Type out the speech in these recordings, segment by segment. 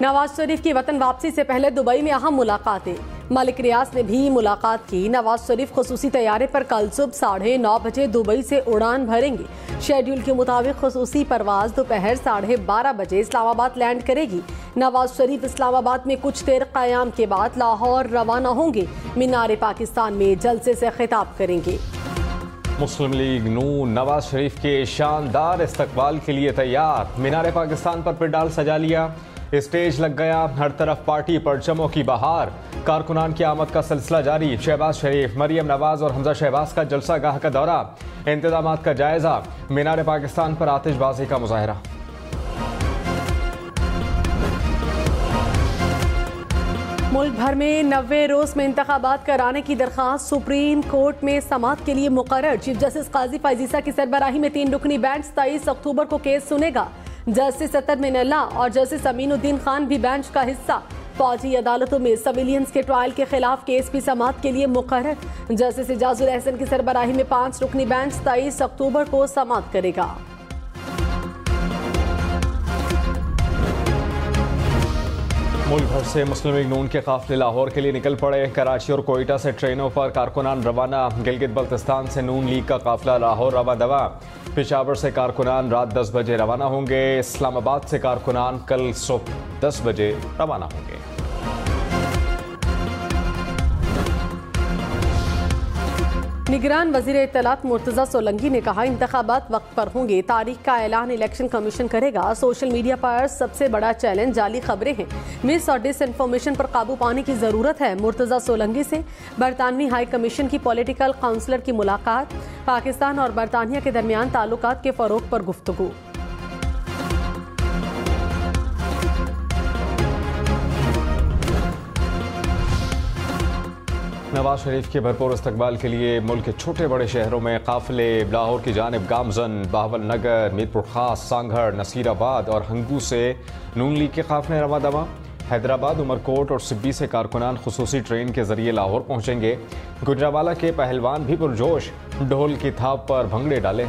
नवाज शरीफ की वतन वापसी से पहले दुबई में अहम मुलाकातें। मलिक रियाज ने भी मुलाकात की। नवाज शरीफ खुसूसी तैयारे पर कल सुबह 9:30 बजे दुबई से उड़ान भरेंगे। शेड्यूल के मुताबिक खुसूसी परवाज दोपहर 12:30 बजे इस्लामाबाद लैंड करेगी। नवाज शरीफ इस्लामाबाद में कुछ देर क़याम के बाद लाहौर रवाना होंगे। मीनार पाकिस्तान में जलसे से खिताब करेंगे। मुस्लिम लीग नून नवाज शरीफ के शानदार इस्तकबाल के लिए तैयार। मीनार पाकिस्तान पर पिंडाल सजा लिया, स्टेज लग गया, हर तरफ पार्टी परचमों की बहार। कारकुनान की आमद का सिलसिला जारी। शहबाज शरीफ, मरियम नवाज और हमजा शहबाज का जलसा गाह का दौरा, इंतजामात का जायजा। मीनार पाकिस्तान पर आतिशबाजी का मुजाहरा। मुल्क भर में 90 रोज में इंतखाबात कराने की दरख्वास्त सुप्रीम कोर्ट में समाअत के लिए मुकर्रर। चीफ जस्टिस काजी फायजीसा की सरबराही में 3 रुकनी बेंच 23 अक्टूबर को केस सुनेगा। जस्टिस सत्तर मिनल्ला और जस्टिस अमीनुद्दीन खान भी बेंच का हिस्सा। फौजी अदालतों में सिविलियंस के ट्रायल के खिलाफ केस भी समाअत के लिए मुकर्रर। जस्टिस इजाजुल एहसन की सरबराही में 5 रुकनी बेंच 23 अक्टूबर को समाअत करेगा। मुल्क भर से मुस्लिम लीग नून के काफिले लाहौर के लिए निकल पड़े। कराची और कोयटा से ट्रेनों पर कारकुनान रवाना। गिलगित बल्तिस्तान से नून लीग का काफिला लाहौर रवा दवा। पेशावर से कारकुनान रात 10 बजे रवाना होंगे। इस्लामाबाद से कारकुनान कल सुबह 10 बजे रवाना होंगे। निगरान वजीर इत्तलात मुर्तजा सोलंकी ने कहा, इंतखाबात वक्त पर होंगे। तारीख का ऐलान इलेक्शन कमीशन करेगा। सोशल मीडिया पर सबसे बड़ा चैलेंज जाली खबरें हैं। मिस और डिस इन्फॉर्मेशन पर काबू पाने की जरूरत है। मुर्तजा सोलंकी से बरतानवी हाई कमीशन की पॉलिटिकल काउंसलर की मुलाकात। पाकिस्तान और बरतानिया के दरमियान ताल्लुकात के फरोग पर गुफ्तगू। नवाज शरीफ के भरपूर इस्तकबाल के लिए मुल्क के छोटे बड़े शहरों में काफिले। लाहौर की जानिब गामजन, बहावल नगर, मीरपुर खास, सांगढ़, नसीराबाद और हंगू से नून लीग के काफिले रवा दवा। हैदराबाद, उमरकोट और सिब्बी से कारकुनान खुसूसी ट्रेन के जरिए लाहौर पहुंचेंगे। गुजरावाला के पहलवान भी पुरजोश, ढोल की थाप पर भंगड़े डाले।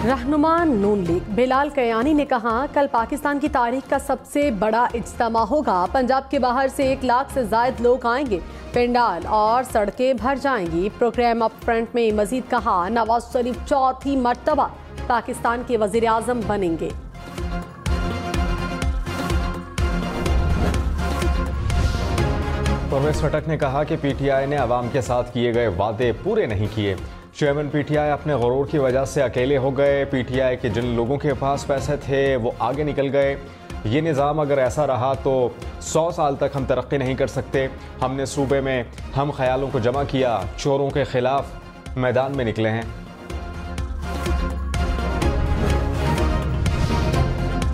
रहनुमा नून लीग बिलाल कयानी ने कहा, कल पाकिस्तान की तारीख का सबसे बड़ा इज्तिमा होगा। पंजाब के बाहर से 1 लाख से ज्यादा लोग आएंगे। पेंडाल और सड़कें भर जाएंगी। प्रोग्राम अप फ्रंट में मजीद कहा, नवाज शरीफ 4थी मर्तबा पाकिस्तान के वजीर आजम बनेंगे। परवेज खटक ने कहा कि पीटीआई ने अवाम के साथ किए गए वादे पूरे नहीं किए। चेयरमैन पीटीआई अपने गुरूर की वजह से अकेले हो गए। पीटीआई के जिन लोगों के पास पैसे थे वो आगे निकल गए। ये निज़ाम अगर ऐसा रहा तो 100 साल तक हम तरक्की नहीं कर सकते। हमने सूबे में हम ख्यालों को जमा किया, चोरों के खिलाफ मैदान में निकले हैं।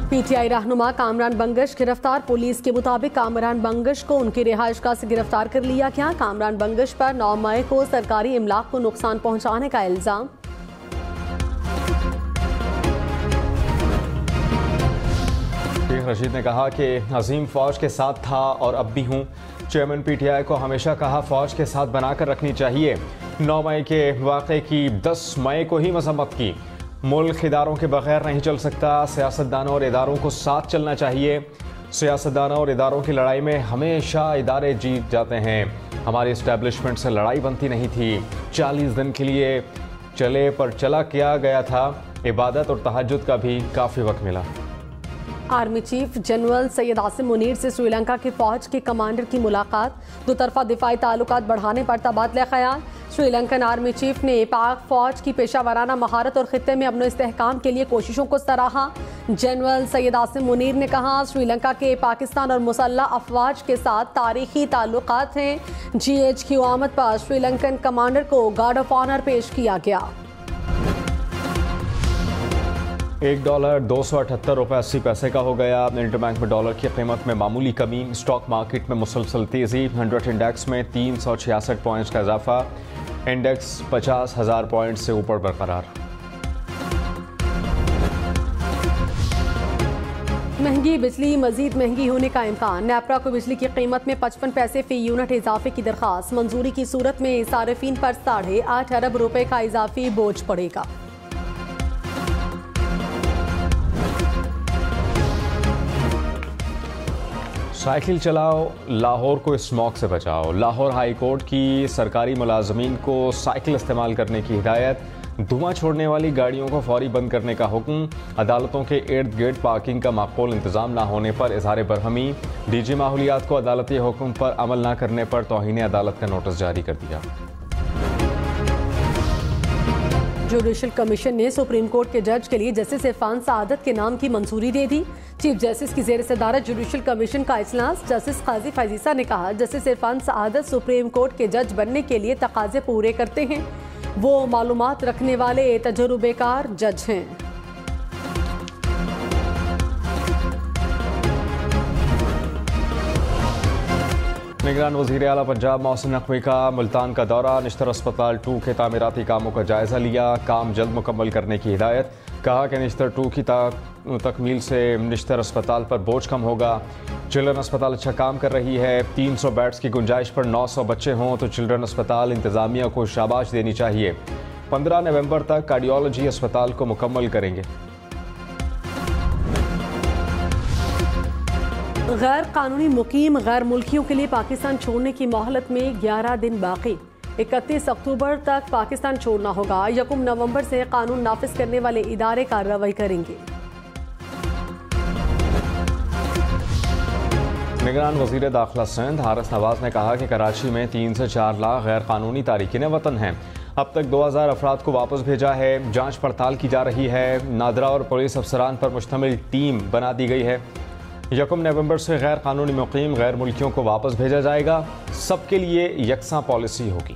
पीटीआई रहनुमा कामरान बंगश गिरफ्तार। पुलिस के मुताबिक कामरान बंगश को उनकी रिहाइशगाह से गिरफ्तार कर लिया गया। कामरान बंगश पर 9 मई को सरकारी इमलाक को नुकसान पहुंचाने का इल्जाम। शेख रशीद ने कहा कि अजीम फौज के साथ था और अब भी हूँ। चेयरमैन पीटीआई को हमेशा कहा फौज के साथ बनाकर रखनी चाहिए। 9 मई के वाक़े की 10 मई को ही मजम्मत की। मुल्क इदारों के बगैर नहीं चल सकता। सियासतदानों और इदारों को साथ चलना चाहिए। सियासतदानों और इदारों की लड़ाई में हमेशा इदारे जीत जाते हैं। हमारी इस्टेब्लिशमेंट से लड़ाई बनती नहीं थी। 40 दिन के लिए चले पर चला किया गया था। इबादत और तहज्जुद का भी काफ़ी वक्त मिला। Army chief general Syed Asim Munir से श्रीलंका के फौज के कमांडर की मुलाकात। दोतरफा दिफाई ताल्लुकात बढ़ाने पर तबादला ख्याल। श्रीलंकन आर्मी चीफ ने पाक फौज की पेशावराना महारत और खित्ते में अमन इस्तेहकाम के लिए कोशिशों को सराहा। जनरल सैयद आसिम मुनीर ने कहा, श्रीलंका के पाकिस्तान और मुसल्लह अफवाज के साथ तारीखी ताल्लुकात हैं। GHQ आमद पर श्रीलंकन कमांडर को गार्ड ऑफ ऑनर पेश किया गया। $1 $278.80 का हो गया। इंटरबैंक में डॉलर की कीमत में मामूली कमी। स्टॉक मार्केट में मुसलसल तेजी। 100 इंडेक्स में 366 पॉइंट्स का इजाफा। इंडेक्स 50,000 पॉइंट से ऊपर बरकरार। महंगी बिजली मजीद महंगी होने का इम्कान। नेपरा को बिजली की कीमत में 55 पैसे फी यूनिट इजाफे की दरख्वास्त। मंजूरी की सूरत में सारिफीन पर 8.5 अरब रुपए का इजाफी बोझ पड़ेगा। साइकिल चलाओ, लाहौर को स्मॉग से बचाओ। लाहौर हाई कोर्ट की सरकारी मुलाजमीन को साइकिल इस्तेमाल करने की हिदायत। धुआं छोड़ने वाली गाड़ियों को फौरी बंद करने का हुक्म। अदालतों के इर्द गिर्द पार्किंग का माकूल इंतजाम न होने पर इजहार बरहमी। डीजी माहौलियात को अदालती हुक्म पर अमल न करने पर तौहीन अदालत का नोटिस जारी कर दिया। जुडिशल कमीशन ने सुप्रीम कोर्ट के जज के लिए जस्टिस इरफान सआदत के नाम की मंजूरी दे दी। चीफ जस्टिस की जेर सदारत जुडिशल कमीशन का इजलास। जस्टिस काजी फैजीसा ने कहा, justice Irfan Saadat supreme court के जज बनने के लिए तकाजे पूरे करते हैं। वो मालूमात रखने वाले तजुर्बेकार जज हैं। निगरान वज़ीर आला पंजाब मोहसिन नकवी का मुल्तान का दौरा। निश्तर अस्पताल 2 के तामीराती कामों का जायजा लिया। काम जल्द मुकम्मल करने की हिदायत। कहा कि निश्तर 2 की तकमील से निश्तर अस्पताल पर बोझ कम होगा। चिल्ड्रन अस्पताल अच्छा काम कर रही है। 300 बेड्स की गुंजाइश पर 900 बच्चे हों तो चिल्ड्रन अस्पताल इंतज़ामिया को शाबाश देनी चाहिए। 15 नवंबर तक कार्डियोलॉजी अस्पताल को मुकम्मल करेंगे। गैर कानूनी मुकीम गैर मुल्कियों के लिए पाकिस्तान छोड़ने की मोहलत में 11 दिन बाकी। 31 अक्टूबर तक पाकिस्तान छोड़ना होगा। 1 नवंबर से कानून नाफिज करने वाले इदारे कार्रवाई करेंगे। निगरान वज़ीर दाखिला सिंध हारिस नवाज ने कहा कि कराची में 3 से 4 लाख गैर कानूनी तारिकीन वतन हैं। अब तक 2000 अफराद को वापस भेजा है। जांच पड़ताल की जा रही है। नादरा और पुलिस अफसरान पर मुश्तमिल टीम बना दी गई है। 1 नवंबर से गैर कानूनी मुकीम गैर मुल्कियों को वापस भेजा जाएगा। सबके लिए यकसा पॉलिसी होगी।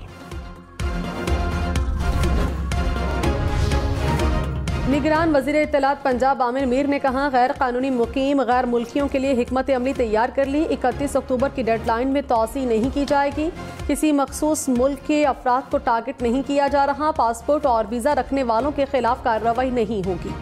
निगरान वज़ीर इत्तलात पंजाब आमिर मीर ने कहा, गैर कानूनी मुकीम गैर मुल्कियों के लिए हिकमत अमली तैयार कर ली। 31 अक्टूबर की डेडलाइन में तोसी नहीं की जाएगी। किसी मखसूस मुल्क के अफराद को टारगेट नहीं किया जा रहा। पासपोर्ट और वीज़ा रखने वालों के खिलाफ कार्रवाई नहीं होगी।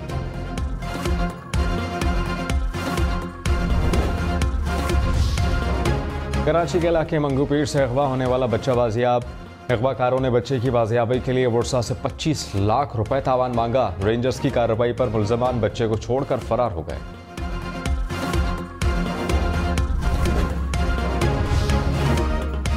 कराची के इलाके मंगूपीर से अगवा होने वाला बच्चा बाजियाब। अगवाकारों ने बच्चे की बाजियाबी के लिए वर्सा से 25 लाख रुपए तावान मांगा। रेंजर्स की कार्रवाई पर मुल्ज़मान बच्चे को छोड़कर फरार हो गए।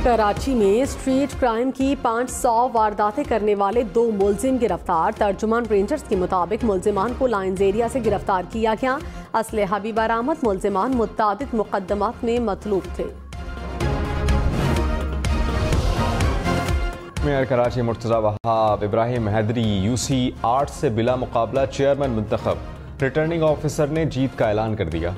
कराची में स्ट्रीट क्राइम की 500 वारदातें करने वाले 2 मुलजिम गिरफ्तार। तर्जुमान रेंजर्स के मुताबिक मुलजिमान को लाइन्स एरिया से गिरफ्तार किया गया। असलहा भी बरामद। मुलजिमान मुतादिद मुकदमात में मतलूब थे। मेयर कराची मुर्तज़ा वहाब इब्राहिम हैदरी UC 8 से बिला मुकाबला चेयरमैन मुंतखब। रिटर्निंग ऑफिसर ने जीत का ऐलान कर दिया।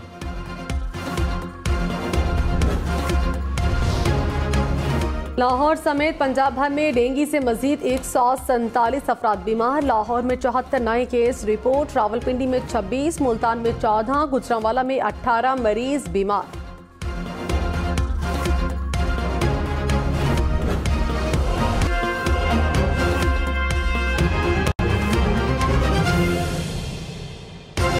लाहौर समेत पंजाब भर में डेंगू से मजीद 147 अफराद बीमार। लाहौर में 74 नए केस रिपोर्ट। रावलपिंडी में 26, मुल्तान में 14, गुजरांवाला में 18 मरीज बीमार।